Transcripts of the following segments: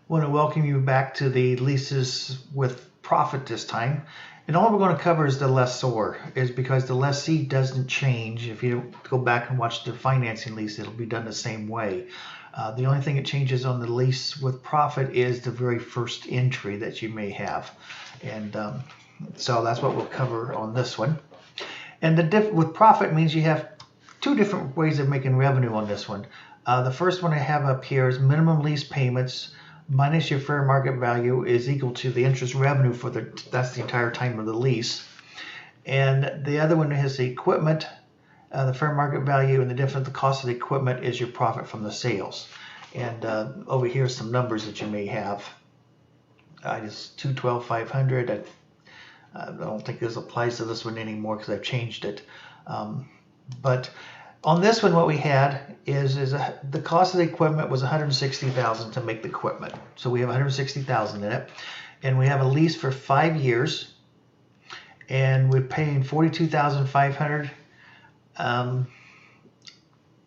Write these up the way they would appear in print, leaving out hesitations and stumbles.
want to welcome you back to the leases with profit this time. And all we're going to cover is the lessor, is because the lessee doesn't change. If you go back and watch the financing lease, it'll be done the same way. The only thing that changes on the lease with profit is the very first entry that you may have. And so that's what we'll cover on this one. And with profit means you have two different ways of making revenue on this one. The first one I have up here is minimum lease payments minus your fair market value is equal to the interest revenue for that's the entire time of the lease. And the other one has the equipment, the fair market value, and the cost of the equipment is your profit from the sales. And over here are some numbers that you may have. Just 212,500. I don't think this applies to this one anymore because I've changed it. But on this one, what we had is the cost of the equipment was $160,000 to make the equipment. So we have $160,000 in it, and we have a lease for 5 years, and we're paying $42,500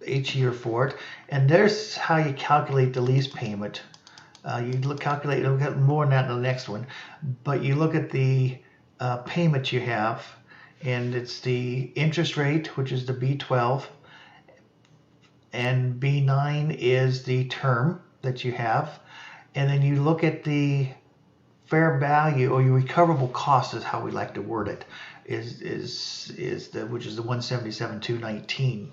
each year for it. And there's how you calculate the lease payment. You'll get more than that in the next one, but you look at the payment you have, and it's the interest rate, which is the B12. And B9 is the term that you have, and then you look at the fair value, or your recoverable cost is how we like to word it, which is the 177,219.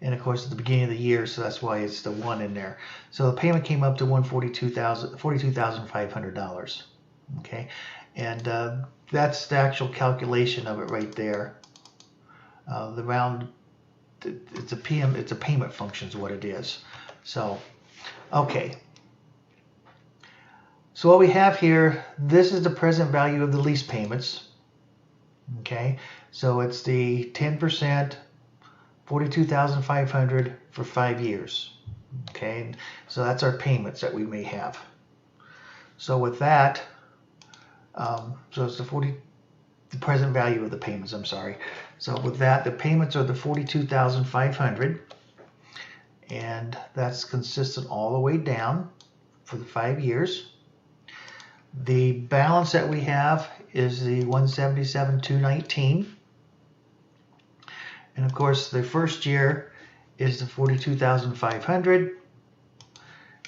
And of course, at the beginning of the year, so that's why it's the 1 in there. So the payment came up to $42,500. Okay, and that's the actual calculation of it right there. It's a payment function is what it is. So, okay. So what we have here, this is the present value of the lease payments. Okay, so it's the 10%, $42,500 for 5 years. Okay, so that's our payments that we may have. So with that, so it's the present value of the payments, I'm sorry. So with that, the payments are the $42,500, and that's consistent all the way down for the 5 years. The balance that we have is the $177,219, and of course the first year is the $42,500,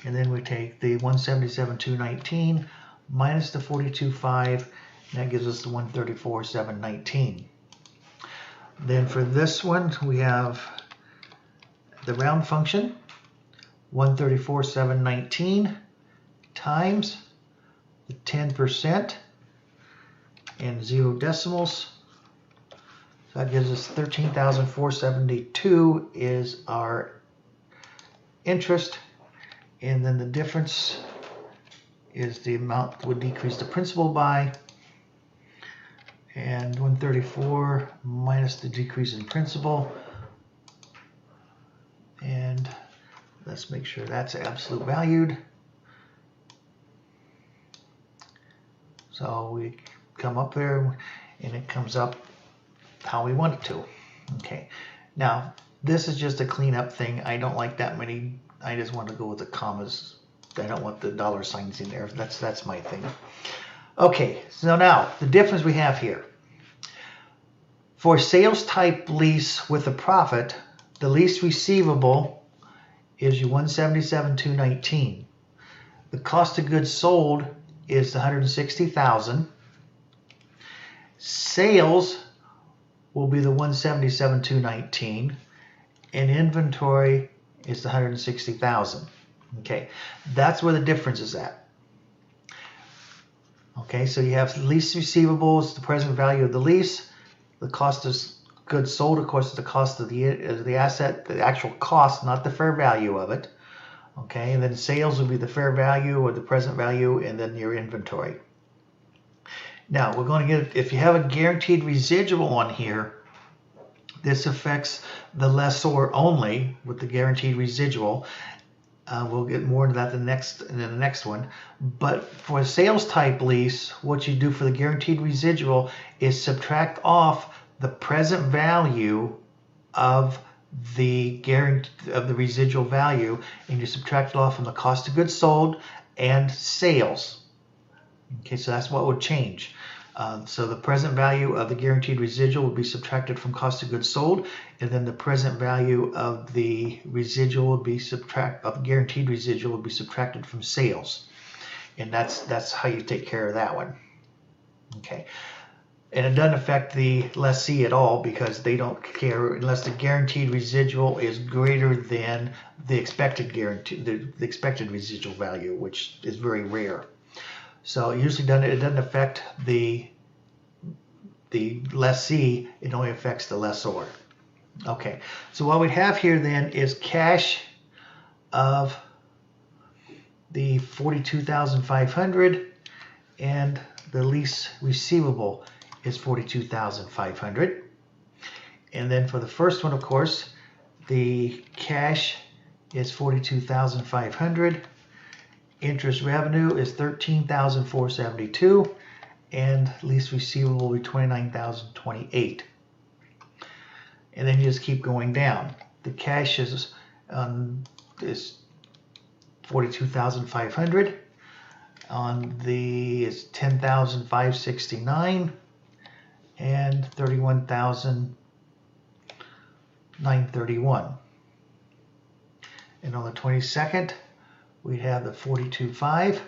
and then we take the $177,219 minus the $42,500. That gives us the $134,719. Then for this one, we have the round function, $134,719 times the 10% and 0 decimals. So that gives us $13,472 is our interest, and then the difference is the amount that would decrease the principal by. And 134 minus the decrease in principal, and let's make sure that's absolute valued. So we come up there and it comes up how we want it to. Okay, now this is just a cleanup thing. I don't like that many. I just want to go with the commas. I don't want the dollar signs in there. That's my thing. Okay, so now the difference we have here. For sales type lease with a profit, the lease receivable is your $177,219. The cost of goods sold is the $160,000. Sales will be the $177,219, and inventory is the $160,000. Okay, that's where the difference is at. Okay, so you have lease receivables, the present value of the lease. The cost of goods sold, of course, is the cost of the asset, the actual cost, not the fair value of it. Okay, and then sales will be the fair value or the present value, and then your inventory. Now, we're going to get, if you have a guaranteed residual on here, this affects the lessor only with the guaranteed residual. We'll get more into that in the next one. But for a sales type lease, what you do for the guaranteed residual is subtract off the present value of the guarantee of the residual value, and you subtract it off from the cost of goods sold and sales. Okay, so that's what would change. So the present value of the guaranteed residual would be subtracted from cost of goods sold, and then the present value of the residual would be guaranteed residual would be subtracted from sales, and that's how you take care of that one. Okay, and it doesn't affect the lessee at all because they don't care unless the guaranteed residual is greater than the expected the expected residual value, which is very rare. So it usually doesn't affect the lessee, it only affects the lessor. Okay, so what we have here then is cash of the $42,500 and the lease receivable is $42,500. And then for the first one, of course, the cash is $42,500. Interest revenue is $13,472, and lease receivable will be $29,028. And then you just keep going down. The cash is $42,500. On the is $10,569 and $31,931. And on the 22nd, we have the 42.5,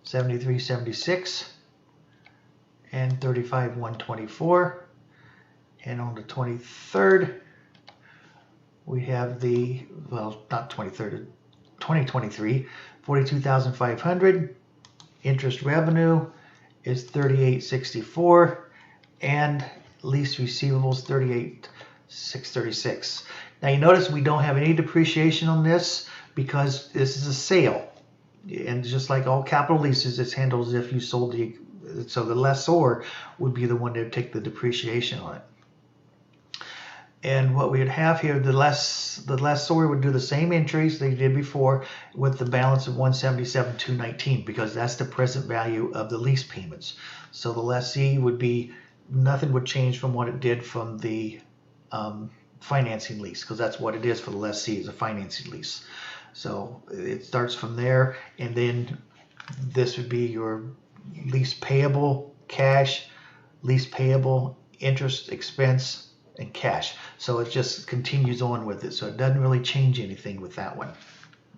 73.76, and 35.124. And on the 23rd, we have the, well, not 23rd, 2023, 42,500. Interest revenue is 38.64, and lease receivables 38,636. Now you notice we don't have any depreciation on this because this is a sale, and just like all capital leases, it's handled as if you sold so the lessor would be the one to take the depreciation on it. And what we would have here, the lessor would do the same entries they did before with the balance of $177,219 because that's the present value of the lease payments. So the lessee would be, nothing would change from what it did from the financing lease, because that's what it is for the lessee, is a financing lease. So it starts from there, and then this would be your lease payable, cash, lease payable, interest expense, and cash. So it just continues on with it. So it doesn't really change anything with that one.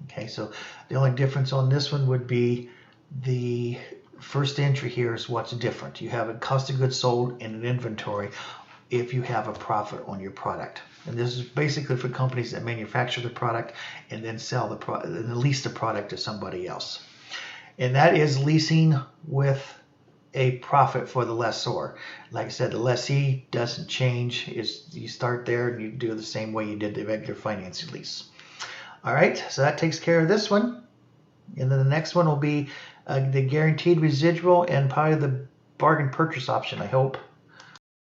Okay, so the only difference on this one would be the first entry here is what's different. You have a cost of goods sold and an inventory if you have a profit on your product. And this is basically for companies that manufacture the product and then sell the product and lease the product to somebody else. And that is leasing with a profit for the lessor. Like I said, the lessee doesn't change. You start there and you do it the same way you did the regular financing lease. All right, so that takes care of this one. And then the next one will be the guaranteed residual and probably the bargain purchase option, I hope.